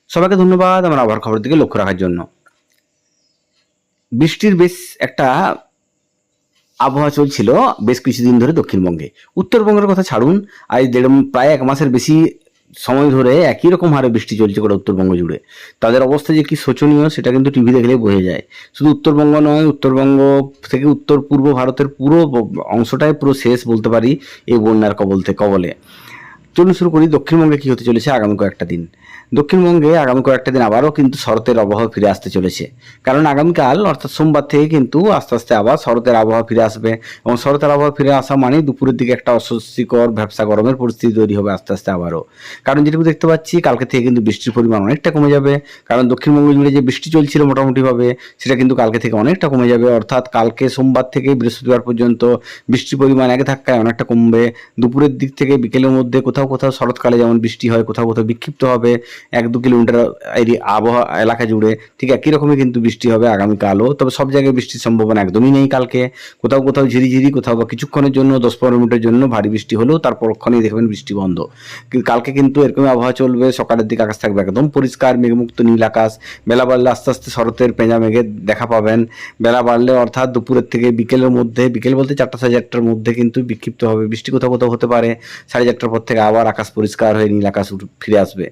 সবাইকে ধন্যবাদ আমার আবহাওয়ার খবরের দিকে লক্ষ্য রাখার জন্য। বৃষ্টির বেশ একটা আবহাওয়া চলছিল বেশ কিছুদিন ধরে দক্ষিণবঙ্গে। উত্তরবঙ্গের কথা ছাড়ুন, আজ প্রায় 1 মাসের বেশি সময় ধরে একই রকম হারে বৃষ্টি চলছে গোটা উত্তরবঙ্গ জুড়ে। তাদের অবস্থা যে কি শোচনীয় সেটা কিন্তু টিভি দেখলেই বোঝা যায়। শুধু উত্তরবঙ্গ নয়, উত্তরবঙ্গ থেকে উত্তর পূর্ব ভারতের পুরো অংশটাই পুরো শেষ বলতে পারি এই বন্যার কবলে। চলুন শুরু করি দক্ষিণবঙ্গে কি হতে চলেছে আগামী কয়েকটা দিন। দক্ষিণবঙ্গে আগামী কয়েকটা দিন আবারও কিন্তু শরতের আবহাওয়া ফিরে আসতে চলেছে। কারণ আগামীকাল অর্থাৎ সোমবার থেকে কিন্তু আস্তে আস্তে আবার শরতের আবহাওয়া ফিরে আসবে, এবং শরতের আবহাওয়া ফিরে আসা মানে দুপুরের দিকে একটা অস্বস্তিকর ভ্যাপসা গরমের পরিস্থিতি তৈরি হবে আস্তে আস্তে আবারও। কারণ যেটুকু দেখতে পাচ্ছি কালকে থেকে কিন্তু বৃষ্টির পরিমাণ অনেকটা কমে যাবে। কারণ দক্ষিণবঙ্গ জুড়ে যে বৃষ্টি চলছিল মোটামুটিভাবে সেটা কিন্তু কালকে থেকে অনেকটা কমে যাবে। অর্থাৎ কালকে সোমবার থেকে বৃহস্পতিবার পর্যন্ত বৃষ্টির পরিমাণ এক ধাক্কায় অনেকটা কমবে। দুপুরের দিক থেকে বিকেলের মধ্যে কোথাও কোথাও শরৎকালে যেমন বৃষ্টি হয়, কোথাও কোথাও বিক্ষিপ্ত হবে 1-2 কিলোমিটার আবহাওয়া এলাকা জুড়ে, ঠিক একই রকমই কিন্তু বৃষ্টি হবে আগামীকালও। তবে সব জায়গায় বৃষ্টির সম্ভাবনা একদমই নেই কালকে। কোথাও কোথাও ঝিরিঝিরি, কোথাও বা কিছুক্ষণের জন্য 10-15 মিনিটের জন্য ভারী বৃষ্টি হলেও তারপরক্ষণেই দেখবেন বৃষ্টি বন্ধ। কালকে কিন্তু এরকমই আবহাওয়া চলবে। সকালের দিকে আকাশ থাকবে একদম পরিষ্কার মেঘমুক্ত নীল আকাশ। বেলা বাড়লে আস্তে আস্তে শরতের পেঁজা মেঘের দেখা পাবেন। বেলা বাড়লে অর্থাৎ দুপুরের থেকে বিকেলের মধ্যে, বিকেল বলতে 4টা-4:30টার মধ্যে কিন্তু বিক্ষিপ্ত হবে বৃষ্টি, কোথাও কোথাও হতে পারে। 4:30টার পর থেকে আবার আকাশ পরিষ্কার হয়ে নীল আকাশ ফিরে আসবে।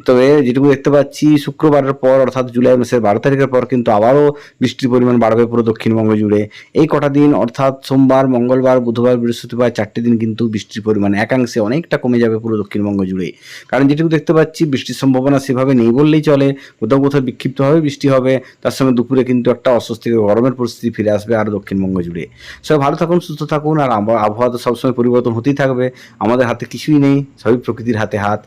তবে যেটুকু দেখতে পাচ্ছি শুক্রবারের পর অর্থাৎ জুলাই মাসের 12 তারিখের পর কিন্তু আবারও বৃষ্টির পরিমাণ বাড়বে পুরো দক্ষিণবঙ্গ জুড়ে। এই কটা দিন অর্থাৎ সোমবার, মঙ্গলবার, বুধবার, বৃহস্পতিবার 4টে দিন কিন্তু বৃষ্টির পরিমাণ একাংশে অনেকটা কমে যাবে পুরো দক্ষিণবঙ্গ জুড়ে। কারণ যেটুকু দেখতে পাচ্ছি বৃষ্টির সম্ভাবনা সেভাবে নেই বললেই চলে। কোথাও কোথাও বিক্ষিপ্তভাবে বৃষ্টি হবে, তার সঙ্গে দুপুরে কিন্তু একটা অস্বস্তিকর গরমের পরিস্থিতি ফিরে আসবে আর দক্ষিণবঙ্গ জুড়ে। সবাই ভালো থাকুন, সুস্থ থাকুন। আর আবহাওয়া তো সবসময় পরিবর্তন হতেই থাকবে, আমাদের হাতে কিছুই নেই, সবই প্রকৃতির হাতে হাত।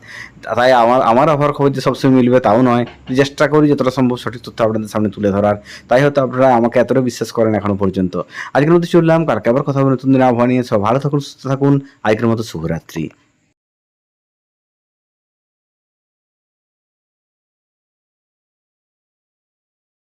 তাই আমার আবহাওয়ার খবর যে সবসময় মিলবে তাও নয়, চেষ্টা করি যতটা সম্ভব সঠিক তথ্য আপনাদের সামনে তুলে ধরার। তাই হয়তো আপনারা আমাকে এতটা বিশ্বাস করেন এখনো পর্যন্ত। আজকের মতো চললাম, কালকে আবার কথা হবে নতুন দিন আবহাওয়া নিয়ে। সব ভালো থাকুন, সুস্থ থাকুন। আজকের মতো শুভরাত্রি।